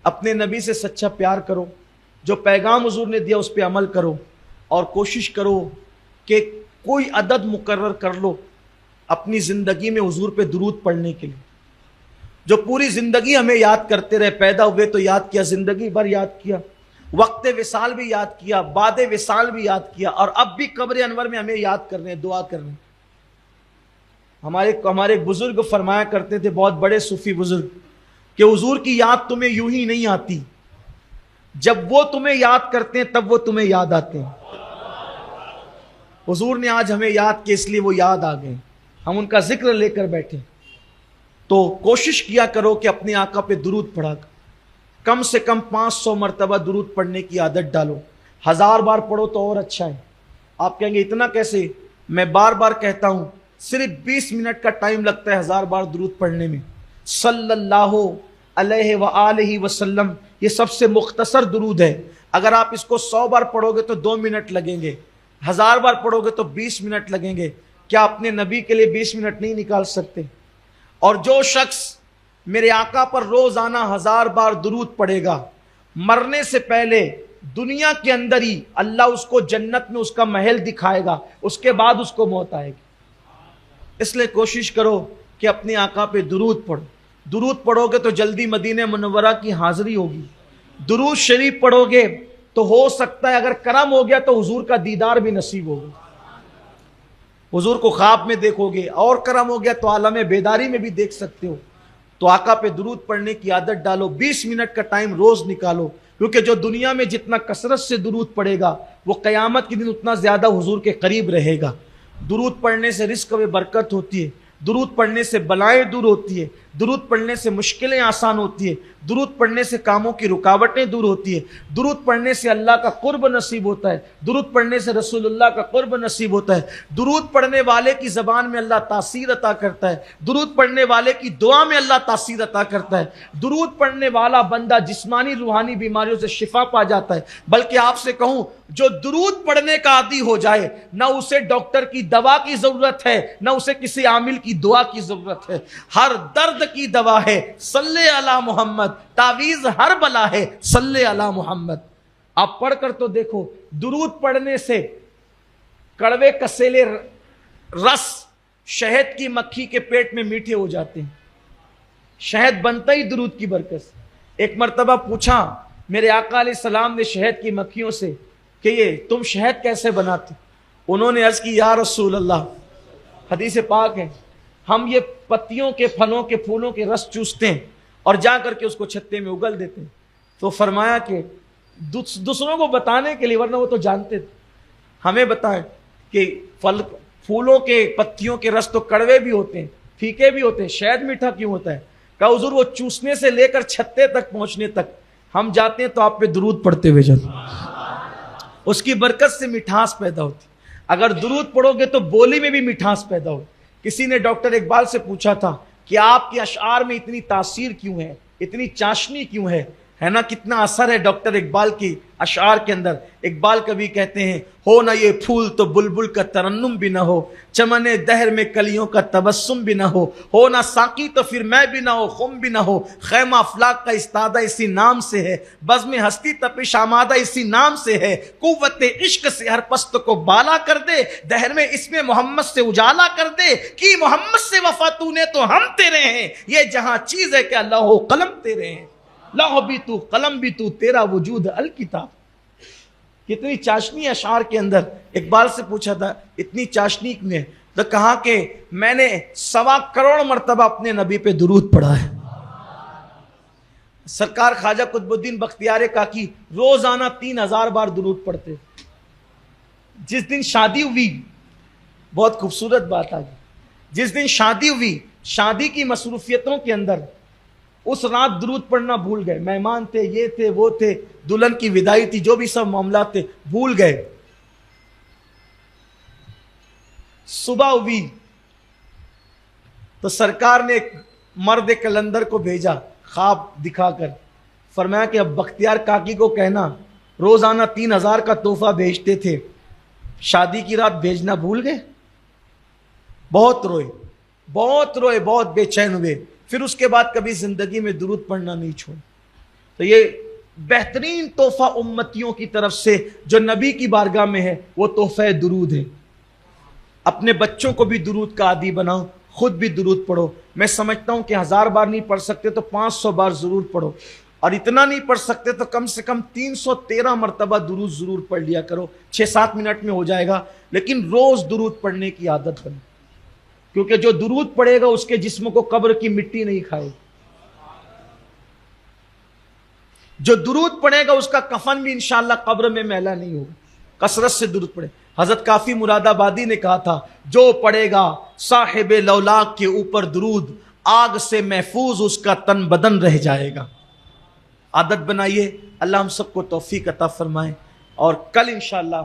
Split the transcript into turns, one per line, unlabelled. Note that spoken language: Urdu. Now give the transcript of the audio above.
اپنے نبی سے سچا پیار کرو، جو پیغام حضور نے دیا اس پہ عمل کرو، اور کوشش کرو کہ کوئی عدد مقرر کر لو اپنی زندگی میں حضور پہ درود پڑھنے کے لیے، جو پوری زندگی ہمیں یاد کرتے رہے۔ پیدا ہوئے تو یاد کیا، زندگی بھر یاد کیا، وقت وصال بھی یاد کیا، بعد وصال بھی یاد کیا، اور اب بھی قبر انور میں ہمیں یاد کرنے، دعا کرنے۔ ہمارے بزرگ فرمایا کرتے تھے، بہت بڑے صوفی بزرگ، کہ حضور کی یاد تمہیں یوں ہی نہیں آتی، جب وہ تمہیں یاد کرتے ہیں تب وہ تمہیں یاد آتے ہیں۔ حضور نے آج ہمیں یاد کیا، اس لیے وہ یاد آ گئے، ہم ان کا ذکر لے کر بیٹھے۔ تو کوشش کیا کرو کہ اپنے آقا پہ درود پڑھا، کم سے کم 500 مرتبہ درود پڑھنے کی عادت ڈالو۔ 1000 بار پڑھو تو اور اچھا ہے۔ آپ کہیں گے اتنا کیسے؟ میں بار بار کہتا ہوں، صرف 20 منٹ کا ٹائم لگتا ہے 1000 بار درود پڑھنے میں۔ صلی اللہ علیہ وآلہ وسلم، یہ سب سے مختصر درود ہے۔ اگر آپ اس کو 100 بار پڑھو گے تو 2 منٹ لگیں گے، 1000 بار پڑھو گے تو 20 منٹ لگیں گے۔ کیا اپنے نبی کے لیے 20 منٹ نہیں نکال سکتے؟ اور جو شخص میرے آقا پر روزانہ 1000 بار درود پڑھے گا، مرنے سے پہلے دنیا کے اندر ہی اللہ اس کو جنت میں اس کا محل دکھائے گا، اس کے بعد اس کو موت آئے گی۔ اس لیے کوشش کرو کہ اپنے آقا پہ درود پڑھو۔ درود پڑھو گے تو جلدی مدینہ منورہ کی حاضری ہوگی۔ درود شریف پڑھو گے تو ہو سکتا ہے اگر کرم ہو گیا تو حضور کا دیدار بھی نصیب ہوگا، حضور کو خواب میں دیکھو گے، اور کرم ہو گیا تو عالم بیداری میں بھی دیکھ سکتے ہو۔ تو آقا پہ درود پڑھنے کی عادت ڈالو، 20 منٹ کا ٹائم روز نکالو، کیونکہ جو دنیا میں جتنا کثرت سے درود پڑھے گا وہ قیامت کے دن اتنا زیادہ حضور کے قریب رہے گا۔ درود پڑھنے سے رزق میں برکت ہوتی ہے، درود پڑھنے سے بلائیں دور ہوتی ہے، درود پڑھنے سے مشکلیں آسان ہوتی ہے، درود پڑھنے سے کاموں کی رکاوٹیں دور ہوتی ہے، درود پڑھنے سے اللہ کا قرب نصیب ہوتا ہے، درود پڑھنے سے رسول اللہ کا قرب نصیب ہوتا ہے، درود پڑھنے والے کی زبان میں اللہ تاثیر عطا کرتا ہے، درود پڑھنے والے کی دعا میں اللہ تاثیر عطا کرتا ہے، درود پڑھنے والا بندہ جسمانی روحانی بیماریوں سے شفا پا جاتا ہے۔ بلکہ آپ سے کہوں، جو درود پڑھنے کا عادی ہو جائے، نہ اسے ڈاکٹر کی دوا کی ضرورت ہے، نہ اسے کسی عامل کی دعا کی ضرورت ہے۔ ہر درد کی دوا ہے صلی علی محمد، تعویذ ہر بلا ہے صلی علی محمد۔ آپ پڑھ کر تو دیکھو، درود پڑھنے سے کڑوے کسیلے رس شہد کی مکھی کے پیٹ میں میٹھے ہو جاتے ہیں۔ شہد بنتا ہی درود کی برکت سے۔ ایک مرتبہ پوچھا میرے آقا علیہ السلام نے شہد کی مکھیوں سے کہ یہ تم شہد کیسے بناتے؟ انہوں نے عرض کی، یا رسول اللہ، حدیث پاک ہے، ہم یہ پتیوں کے، پھلوں کے، پھولوں کے رس چوستے ہیں اور جا کر کے اس کو چھتے میں اگل دیتے ہیں۔ تو فرمایا کہ دوسروں کو بتانے کے لیے، ورنہ وہ تو جانتے تھے، ہمیں بتائیں کہ پھولوں کے، پتیوں کے رس تو کڑوے بھی ہوتے ہیں، پھیکے بھی ہوتے ہیں، شہد میٹھا کیوں ہوتا ہے؟ کہا حضور وہ چوسنے سے لے کر چھتے تک پہنچنے تک ہم جاتے ہیں تو آپ پہ درود پڑھتے ہوئے جاتے ہیں، اس کی برکت سے مٹھاس پیدا ہوتی۔ اگر درود پڑھو گے تو بولی میں بھی مٹھاس پیدا ہو۔ کسی نے ڈاکٹر اقبال سے پوچھا تھا کہ آپ کے اشعار میں اتنی تاثیر کیوں ہے، اتنی چاشنی کیوں ہے نا؟ کتنا اثر ہے ڈاکٹر اقبال کی اشعار کے اندر۔ اقبال کبھی کہتے ہیں، ہو نہ یہ پھول تو بلبل کا ترنم بھی نہ ہو، چمن دہر میں کلیوں کا تبسم بھی نہ ہو نہ ساقی تو پھر میں بھی نہ ہو، خم بھی نہ ہو، خیمہ افلاک کا استادہ اسی نام سے ہے، بزم ہستی تپش آمادہ اسی نام سے ہے، قوت عشق سے ہر پست کو بالا کر دے، دہر میں اسم محمد سے اجالا کر دے، کی محمد سے وفا تو نے تو ہم تیرے ہیں، یہ جہاں چیز ہے کہ اللہ ہو قلم تیرے ہیں، لوح بھی تو قلم بھی تو، تیرا وجود الکتاب۔ کتنی چاشنی اشعار کے اندر۔ اقبال سے پوچھا تھا اتنی چاشنی کیوں ہے؟ تو کہا کہ میں نے 1.25 کروڑ مرتبہ اپنے نبی پہ درود پڑھا ہے۔ سرکار خواجہ قطب الدین بختیار کاکی روزانہ 3000 بار درود پڑھتے۔ جس دن شادی ہوئی، بہت خوبصورت بات آ گئی، جس دن شادی ہوئی، شادی کی مصروفیتوں کے اندر اس رات درود پڑھنا بھول گئے، مہمان تھے، یہ تھے، وہ تھے، دلہن کی وداعی تھی، جو بھی سب معاملات تھے، بھول گئے۔ صبح ہوئی تو سرکار نے ایک مرد کلندر کو بھیجا خواب دکھا کر، فرمایا کہ اب بختیار کاکی کو کہنا روزانہ 3000 کا تحفہ بھیجتے تھے، شادی کی رات بھیجنا بھول گئے۔ بہت روئے، بہت روئے، بہت بے چین ہوئے، پھر اس کے بعد کبھی زندگی میں درود پڑھنا نہیں چھوڑا۔ تو یہ بہترین تحفہ امتیوں کی طرف سے جو نبی کی بارگاہ میں ہے وہ تحفہ درود ہے. اپنے بچوں کو بھی درود کا عادی بناؤ، خود بھی درود پڑھو. میں سمجھتا ہوں کہ 1000 بار نہیں پڑھ سکتے تو 500 بار ضرور پڑھو، اور اتنا نہیں پڑھ سکتے تو کم سے کم 313 مرتبہ درود ضرور پڑھ لیا کرو. 6-7 منٹ میں ہو جائے گا، لیکن روز درود پڑھنے کی عادت بنے، کیونکہ جو درود پڑھے گا اس کے جسم کو قبر کی مٹی نہیں کھائے. جو درود پڑھے گا اس کا کفن بھی انشاءاللہ قبر میں میلا نہیں ہوگا. کثرت سے درود پڑھے. حضرت کافی مراد آبادی نے کہا تھا جو پڑھے گا صاحب لولاک کے اوپر درود، آگ سے محفوظ اس کا تن بدن رہ جائے گا. عادت بنائیے. اللہ ہم سب کو توفیق عطا فرمائے، اور کل انشاءاللہ